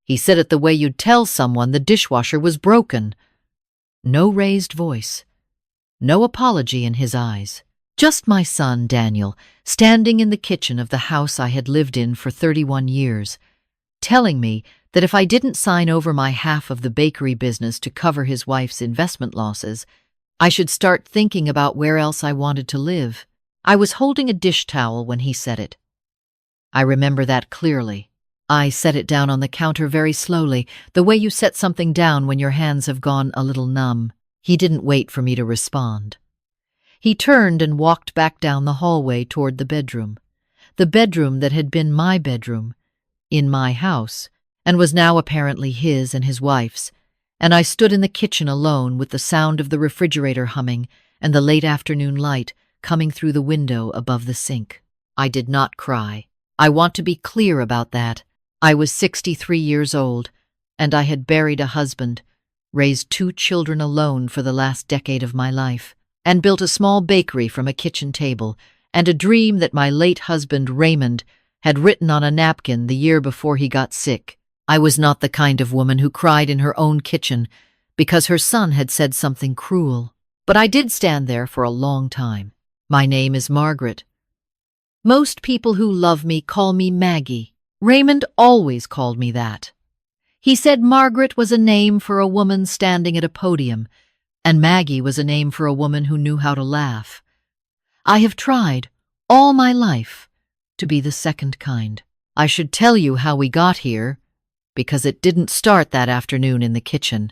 He said it the way you'd tell someone the dishwasher was broken. No raised voice, no apology in his eyes. Just my son, Daniel, standing in the kitchen of the house I had lived in for 31 years, telling me that if I didn't sign over my half of the bakery business to cover his wife's investment losses, I should start thinking about where else I wanted to live. I was holding a dish towel when he said it. I remember that clearly. I set it down on the counter very slowly, the way you set something down when your hands have gone a little numb. He didn't wait for me to respond. He turned and walked back down the hallway toward the bedroom that had been my bedroom, in my house, and was now apparently his and his wife's, and I stood in the kitchen alone with the sound of the refrigerator humming and the late afternoon light coming through the window above the sink. I did not cry. I want to be clear about that. I was 63 years old, and I had buried a husband, raised 2 children alone for the last decade of my life, and built a small bakery from a kitchen table, and a dream that my late husband, Raymond, had written on a napkin the year before he got sick. I was not the kind of woman who cried in her own kitchen because her son had said something cruel. But I did stand there for a long time. My name is Margaret. Most people who love me call me Maggie. Raymond always called me that. He said Margaret was a name for a woman standing at a podium, and Maggie was a name for a woman who knew how to laugh. I have tried, all my life, to be the second kind. I should tell you how we got here, because it didn't start that afternoon in the kitchen.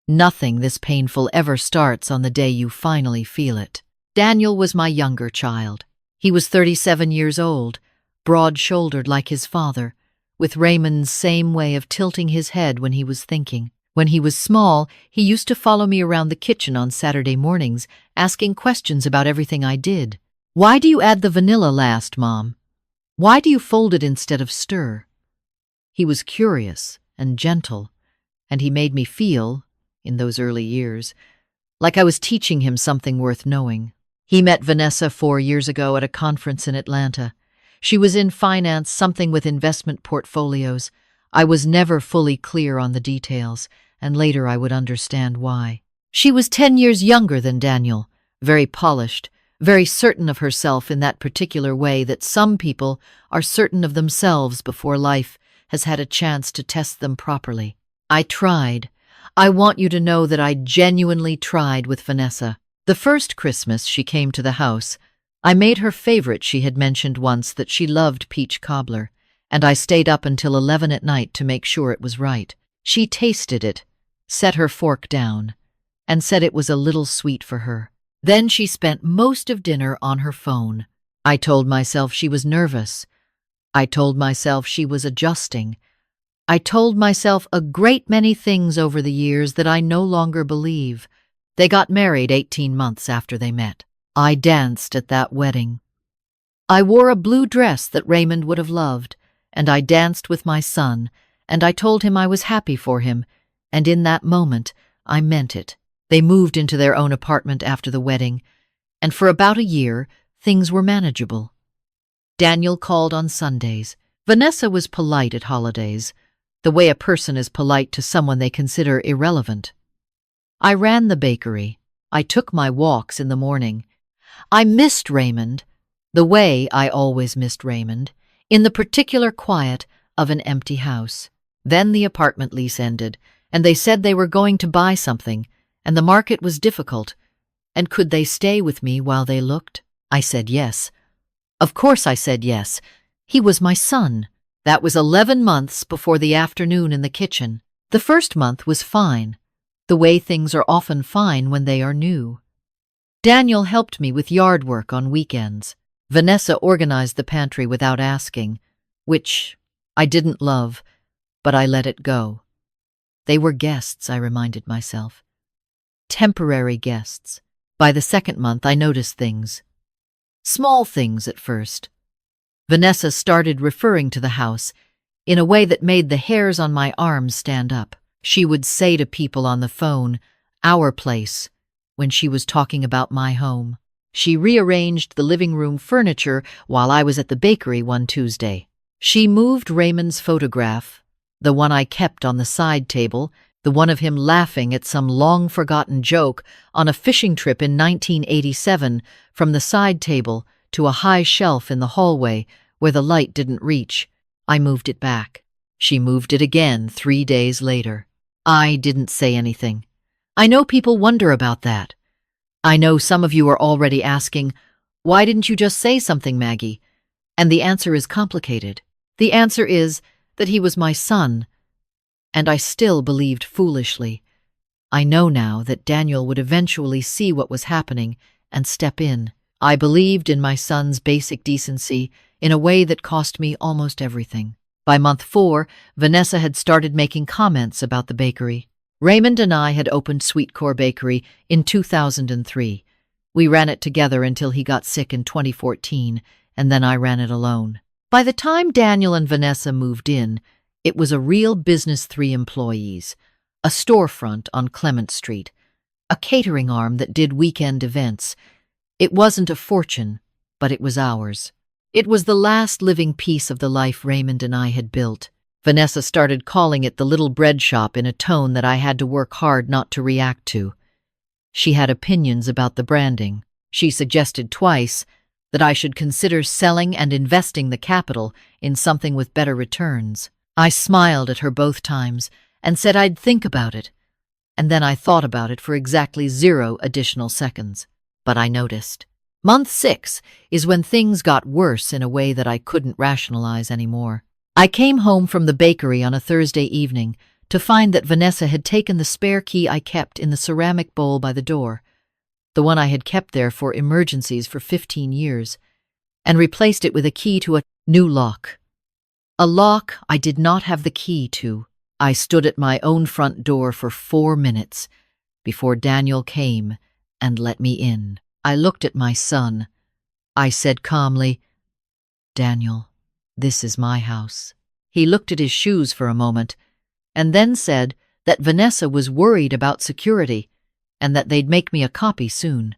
Nothing this painful ever starts on the day you finally feel it. Daniel was my younger child. He was 37 years old, broad-shouldered like his father, with Raymond's same way of tilting his head when he was thinking. When he was small, he used to follow me around the kitchen on Saturday mornings, asking questions about everything I did. Why do you add the vanilla last, Mom? Why do you fold it instead of stir? He was curious and gentle, and he made me feel, in those early years, like I was teaching him something worth knowing. He met Vanessa 4 years ago at a conference in Atlanta. She was in finance, something with investment portfolios. I was never fully clear on the details, and later I would understand why. She was 10 years younger than Daniel, very polished, very certain of herself in that particular way that some people are certain of themselves before life has had a chance to test them properly. I tried. I want you to know that I genuinely tried with Vanessa. The first Christmas she came to the house, I made her favorite. She had mentioned once that she loved peach cobbler, and I stayed up until 11 at night to make sure it was right. She tasted it, set her fork down, and said it was a little sweet for her. Then she spent most of dinner on her phone. I told myself she was nervous. I told myself she was adjusting. I told myself a great many things over the years that I no longer believe. They got married 18 months after they met. I danced at that wedding. I wore a blue dress that Raymond would have loved, and I danced with my son, and I told him I was happy for him, and in that moment, I meant it. They moved into their own apartment after the wedding, and for about a year, things were manageable. Daniel called on Sundays. Vanessa was polite at holidays, the way a person is polite to someone they consider irrelevant. I ran the bakery. I took my walks in the morning. I missed Raymond, the way I always missed Raymond, in the particular quiet of an empty house. Then the apartment lease ended, and they said they were going to buy something, and the market was difficult, and could they stay with me while they looked? I said yes. Of course I said yes. He was my son. That was 11 months before the afternoon in the kitchen. The first month was fine, the way things are often fine when they are new. Daniel helped me with yard work on weekends. Vanessa organized the pantry without asking, which I didn't love, but I let it go. They were guests, I reminded myself. Temporary guests. By the second month, I noticed things. Small things at first. Vanessa started referring to the house in a way that made the hairs on my arms stand up. She would say to people on the phone, "Our place," when she was talking about my home. She rearranged the living room furniture while I was at the bakery one Tuesday. She moved Raymond's photograph, the one I kept on the side table, the one of him laughing at some long-forgotten joke on a fishing trip in 1987 from the side table to a high shelf in the hallway where the light didn't reach. I moved it back. She moved it again 3 days later. I didn't say anything. I know people wonder about that. I know some of you are already asking, why didn't you just say something, Maggie? And the answer is complicated. The answer is that he was my son, and I still believed foolishly. I know now that Daniel would eventually see what was happening and step in. I believed in my son's basic decency in a way that cost me almost everything. By month 4, Vanessa had started making comments about the bakery. Raymond and I had opened Sweetcore Bakery in 2003. We ran it together until he got sick in 2014, and then I ran it alone. By the time Daniel and Vanessa moved in, it was a real business, 3 employees, a storefront on Clement Street, a catering arm that did weekend events. It wasn't a fortune, but it was ours. It was the last living piece of the life Raymond and I had built. Vanessa started calling it the little bread shop in a tone that I had to work hard not to react to. She had opinions about the branding. She suggested twice that I should consider selling and investing the capital in something with better returns. I smiled at her both times and said I'd think about it, and then I thought about it for exactly 0 additional seconds. But I noticed. Month 6 is when things got worse in a way that I couldn't rationalize anymore. I came home from the bakery on a Thursday evening to find that Vanessa had taken the spare key I kept in the ceramic bowl by the door, the one I had kept there for emergencies for 15 years, and replaced it with a key to a new lock. A lock I did not have the key to. I stood at my own front door for 4 minutes before Daniel came and let me in. I looked at my son. I said calmly, "Daniel, this is my house." He looked at his shoes for a moment and then said that Vanessa was worried about security and that they'd make me a copy soon.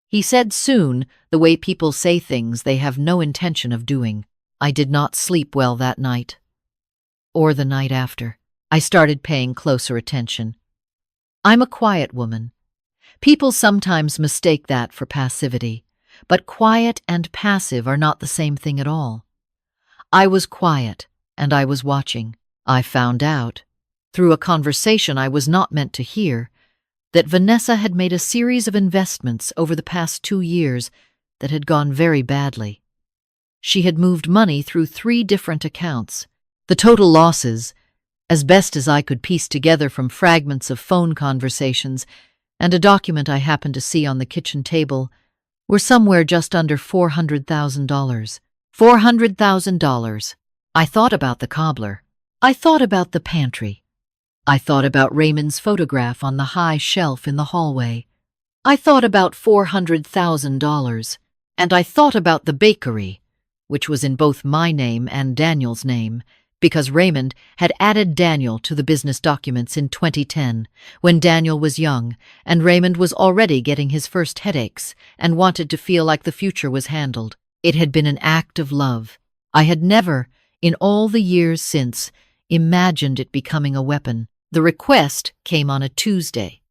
He said soon the way people say things they have no intention of doing. I did not sleep well that night, or the night after. I started paying closer attention. I'm a quiet woman. People sometimes mistake that for passivity, but quiet and passive are not the same thing at all. I was quiet, and I was watching. I found out, through a conversation I was not meant to hear, that Vanessa had made a series of investments over the past 2 years that had gone very badly. She had moved money through 3 different accounts. The total losses, as best as I could piece together from fragments of phone conversations and a document I happened to see on the kitchen table, were somewhere just under $400,000. $400,000. I thought about the cobbler. I thought about the pantry. I thought about Raymond's photograph on the high shelf in the hallway. I thought about $400,000. And I thought about the bakery, which was in both my name and Daniel's name, because Raymond had added Daniel to the business documents in 2010, when Daniel was young, and Raymond was already getting his first headaches and wanted to feel like the future was handled. It had been an act of love. I had never, in all the years since, imagined it becoming a weapon. The request came on a Tuesday.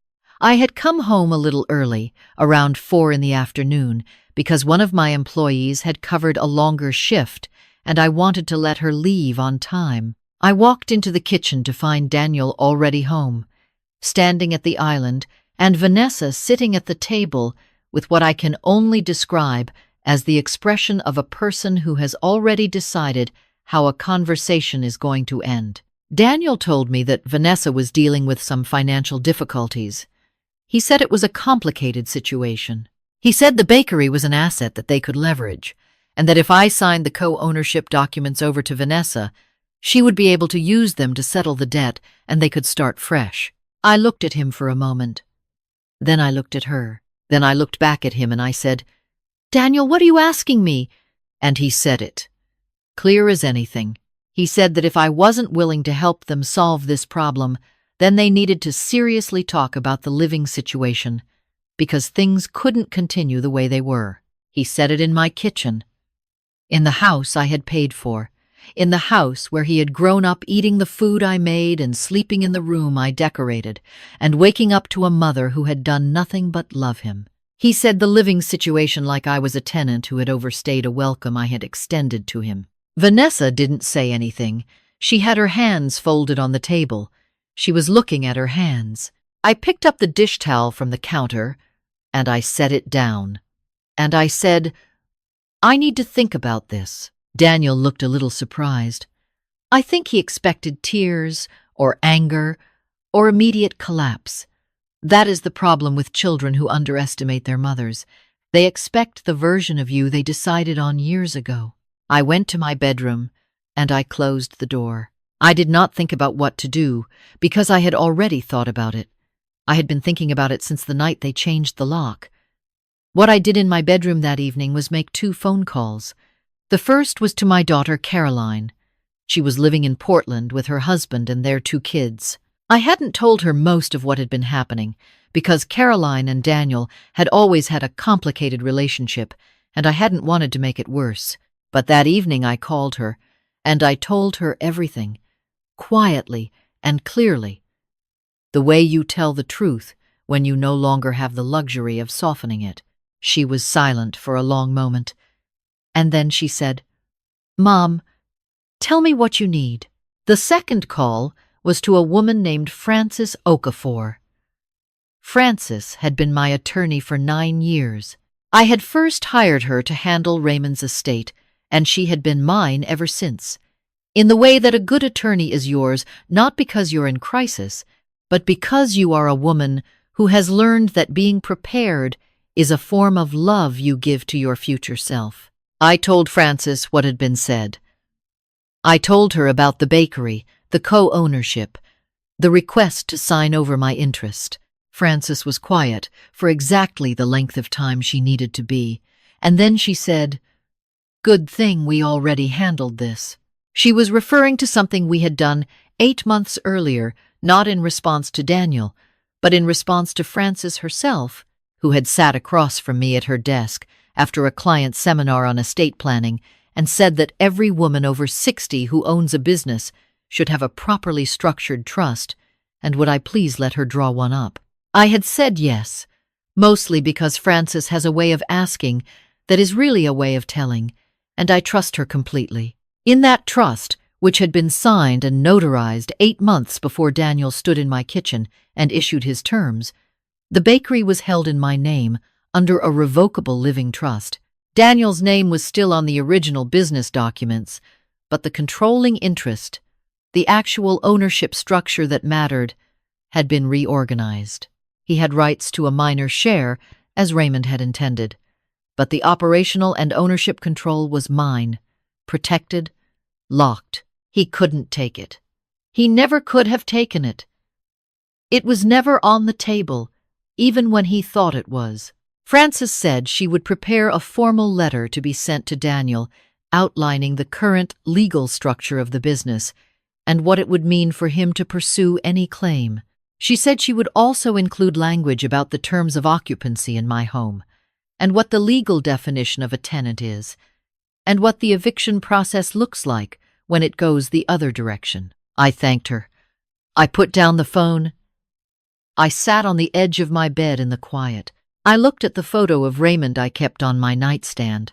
I had come home a little early, around 4 in the afternoon, because one of my employees had covered a longer shift, and I wanted to let her leave on time. I walked into the kitchen to find Daniel already home, standing at the island, and Vanessa sitting at the table with what I can only describe as the expression of a person who has already decided how a conversation is going to end. Daniel told me that Vanessa was dealing with some financial difficulties. He said it was a complicated situation. He said the bakery was an asset that they could leverage, and that if I signed the co-ownership documents over to Vanessa, she would be able to use them to settle the debt and they could start fresh. I looked at him for a moment. Then I looked at her. Then I looked back at him and I said, "Daniel, what are you asking me?" And he said it, clear as anything. He said that if I wasn't willing to help them solve this problem, then they needed to seriously talk about the living situation, because things couldn't continue the way they were. He said it in my kitchen, in the house I had paid for, in the house where he had grown up eating the food I made and sleeping in the room I decorated, and waking up to a mother who had done nothing but love him. He said the living situation like I was a tenant who had overstayed a welcome I had extended to him. Vanessa didn't say anything. She had her hands folded on the table. She was looking at her hands. I picked up the dish towel from the counter, and I set it down. And I said, "I need to think about this." Daniel looked a little surprised. I think he expected tears, or anger, or immediate collapse. That is the problem with children who underestimate their mothers. They expect the version of you they decided on years ago. I went to my bedroom, and I closed the door. I did not think about what to do, because I had already thought about it. I had been thinking about it since the night they changed the lock. What I did in my bedroom that evening was make 2 phone calls. The first was to my daughter Caroline. She was living in Portland with her husband and their 2 kids. I hadn't told her most of what had been happening, because Caroline and Daniel had always had a complicated relationship, and I hadn't wanted to make it worse. But that evening I called her, and I told her everything, quietly and clearly. The way you tell the truth when you no longer have the luxury of softening it. She was silent for a long moment, and then she said, "Mom, tell me what you need." The second call was to a woman named Frances Okafor. Frances had been my attorney for 9 years. I had first hired her to handle Raymond's estate, and she had been mine ever since. In the way that a good attorney is yours, not because you're in crisis, but because you are a woman who has learned that being prepared is a form of love you give to your future self. I told Frances what had been said. I told her about the bakery, the co-ownership, the request to sign over my interest. Frances was quiet for exactly the length of time she needed to be, and then she said, "Good thing we already handled this." She was referring to something we had done 8 months earlier, not in response to Daniel, but in response to Frances herself, who had sat across from me at her desk after a client seminar on estate planning and said that every woman over 60 who owns a business should have a properly structured trust, and would I please let her draw one up. I had said yes, mostly because Frances has a way of asking that is really a way of telling, and I trust her completely. In that trust, which had been signed and notarized 8 months before Daniel stood in my kitchen and issued his terms, the bakery was held in my name under a revocable living trust. Daniel's name was still on the original business documents, but the controlling interest, the actual ownership structure that mattered, had been reorganized. He had rights to a minor share, as Raymond had intended, but the operational and ownership control was mine, protected, locked. He couldn't take it. He never could have taken it. It was never on the table, even when he thought it was. Frances said she would prepare a formal letter to be sent to Daniel outlining the current legal structure of the business and what it would mean for him to pursue any claim. She said she would also include language about the terms of occupancy in my home, and what the legal definition of a tenant is, and what the eviction process looks like when it goes the other direction. I thanked her. I put down the phone. I sat on the edge of my bed in the quiet. I looked at the photo of Raymond I kept on my nightstand.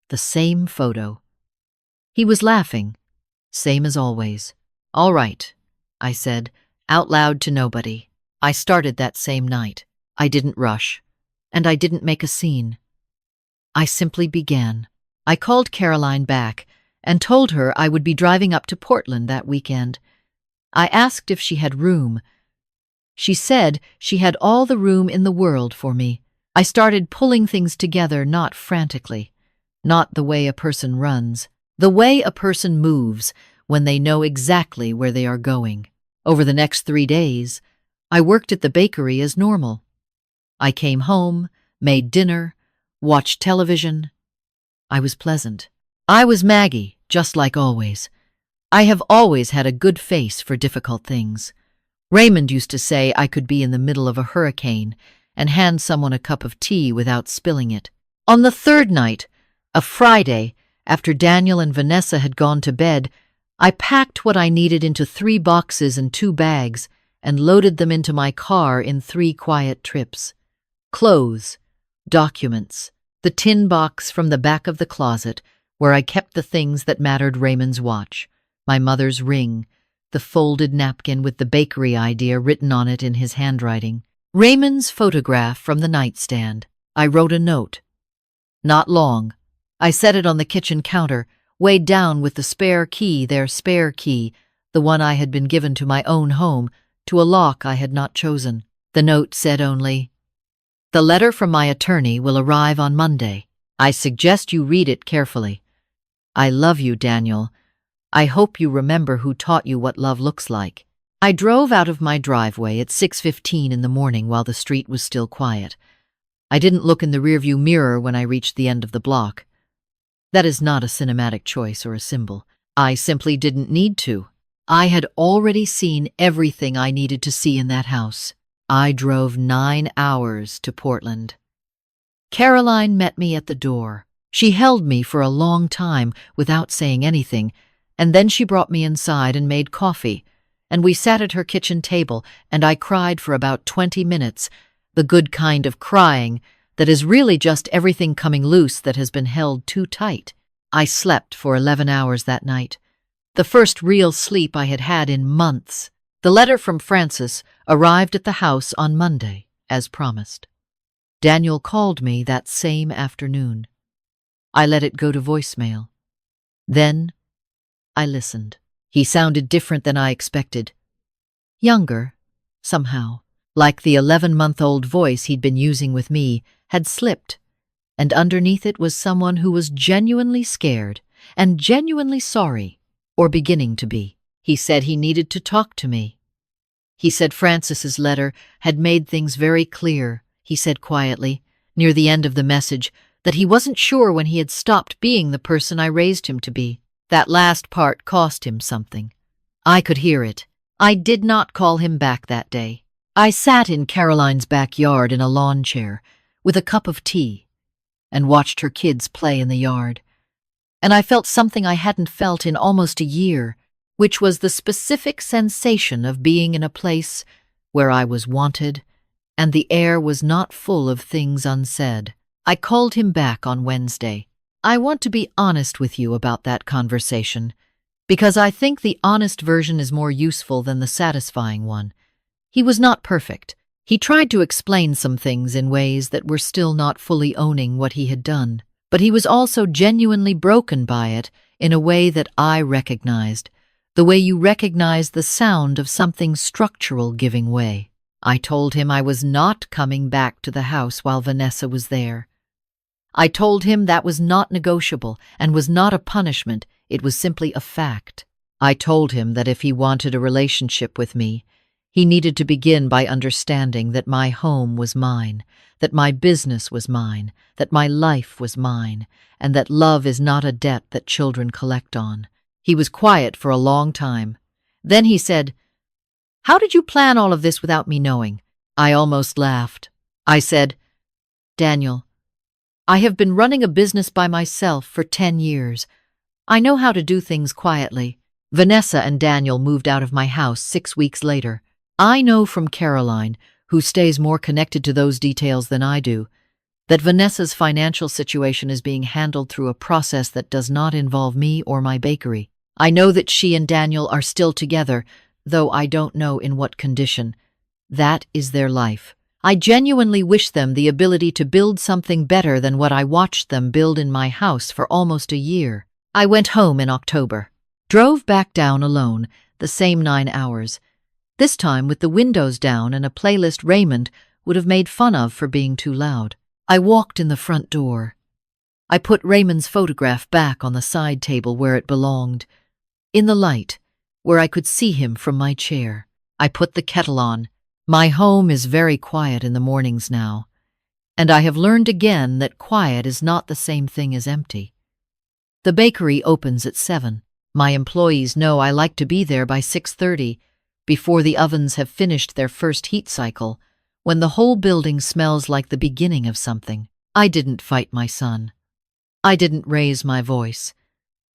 The same photo. He was laughing, same as always. "All right," I said, out loud to nobody. I started that same night. I didn't rush, and I didn't make a scene. I simply began. I called Caroline back and told her I would be driving up to Portland that weekend. I asked if she had room. She said she had all the room in the world for me. I started pulling things together, not frantically, not the way a person runs, the way a person moves when they know exactly where they are going. Over the next 3 days, I worked at the bakery as normal. I came home, made dinner, watched television. I was pleasant. I was Maggie, just like always. I have always had a good face for difficult things. Raymond used to say I could be in the middle of a hurricane and hand someone a cup of tea without spilling it. On the 3rd night, a Friday, After Daniel and Vanessa had gone to bed, I packed what I needed into 3 boxes and 2 bags and loaded them into my car in 3 quiet trips. Clothes, documents, the tin box from the back of the closet where I kept the things that mattered: Raymond's watch, my mother's ring, the folded napkin with the bakery idea written on it in his handwriting, Raymond's photograph from the nightstand. I wrote a note. Not long. I set it on the kitchen counter, weighed down with the spare key, their spare key, the one I had been given to my own home, to a lock I had not chosen. The note said only, "The letter from my attorney will arrive on Monday. I suggest you read it carefully. I love you, Daniel. I hope you remember who taught you what love looks like." I drove out of my driveway at 6:15 in the morning while the street was still quiet. I didn't look in the rearview mirror when I reached the end of the block. That is not a cinematic choice or a symbol. I simply didn't need to. I had already seen everything I needed to see in that house. I drove 9 hours to Portland. Caroline met me at the door. She held me for a long time without saying anything, and then she brought me inside and made coffee, and we sat at her kitchen table, and I cried for about 20 minutes, the good kind of crying that is really just everything coming loose that has been held too tight. I slept for 11 hours that night, the first real sleep I had had in months. The letter from Francis arrived at the house on Monday, as promised. Daniel called me that same afternoon. I let it go to voicemail. Then I listened. He sounded different than I expected. Younger, somehow. Like the 11-month-old voice he'd been using with me had slipped, and underneath it was someone who was genuinely scared and genuinely sorry, or beginning to be. He said he needed to talk to me. He said Francis's letter had made things very clear. He said quietly, near the end of the message, that he wasn't sure when he had stopped being the person I raised him to be. That last part cost him something. I could hear it. I did not call him back that day. I sat in Caroline's backyard in a lawn chair with a cup of tea and watched her kids play in the yard. And I felt something I hadn't felt in almost a year, which was the specific sensation of being in a place where I was wanted and the air was not full of things unsaid. I called him back on Wednesday. I want to be honest with you about that conversation, because I think the honest version is more useful than the satisfying one. He was not perfect. He tried to explain some things in ways that were still not fully owning what he had done, but he was also genuinely broken by it in a way that I recognized, the way you recognize the sound of something structural giving way. I told him I was not coming back to the house while Vanessa was there. I told him that was not negotiable and was not a punishment, it was simply a fact. I told him that if he wanted a relationship with me, he needed to begin by understanding that my home was mine, that my business was mine, that my life was mine, and that love is not a debt that children collect on. He was quiet for a long time. Then he said, "How did you plan all of this without me knowing?" I almost laughed. I said, "Daniel, I have been running a business by myself for 10 years. I know how to do things quietly." Vanessa and Daniel moved out of my house 6 weeks later. I know from Caroline, who stays more connected to those details than I do, that Vanessa's financial situation is being handled through a process that does not involve me or my bakery. I know that she and Daniel are still together, though I don't know in what condition. That is their life. I genuinely wish them the ability to build something better than what I watched them build in my house for almost a year. I went home in October. Drove back down alone, the same 9 hours. This time with the windows down and a playlist Raymond would have made fun of for being too loud. I walked in the front door. I put Raymond's photograph back on the side table where it belonged, in the light, where I could see him from my chair. I put the kettle on. My home is very quiet in the mornings now, and I have learned again that quiet is not the same thing as empty. The bakery opens at 7. My employees know I like to be there by 6:30, before the ovens have finished their first heat cycle, when the whole building smells like the beginning of something. I didn't fight my son. I didn't raise my voice.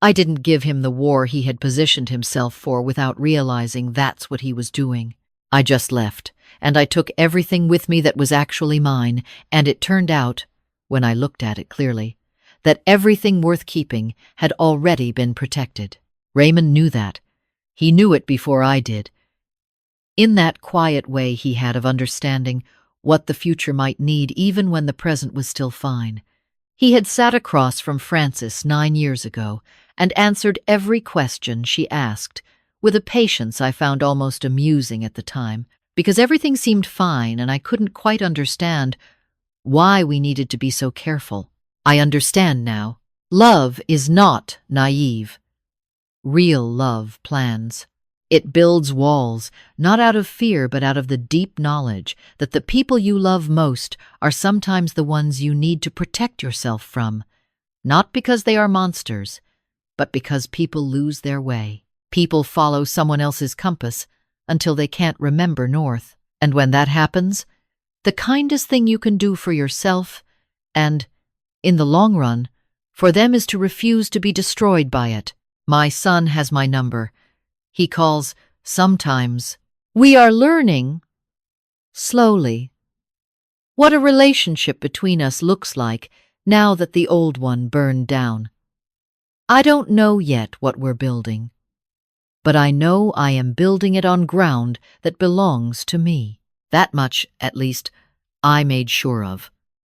I didn't give him the war he had positioned himself for without realizing that's what he was doing. I just left, and I took everything with me that was actually mine, and it turned out, when I looked at it clearly, that everything worth keeping had already been protected. Raymond knew that. He knew it before I did. In that quiet way he had of understanding what the future might need even when the present was still fine. He had sat across from Frances 9 years ago and answered every question she asked with a patience I found almost amusing at the time, because everything seemed fine and I couldn't quite understand why we needed to be so careful. I understand now. Love is not naive. Real love plans. It builds walls, not out of fear but out of the deep knowledge that the people you love most are sometimes the ones you need to protect yourself from, not because they are monsters, but because people lose their way. People follow someone else's compass until they can't remember north. And when that happens, the kindest thing you can do for yourself and, in the long run, for them is to refuse to be destroyed by it. My son has my number. He calls sometimes. We are learning, slowly, what a relationship between us looks like now that the old one burned down. I don't know yet what we're building, but I know I am building it on ground that belongs to me. That much, at least, I made sure of.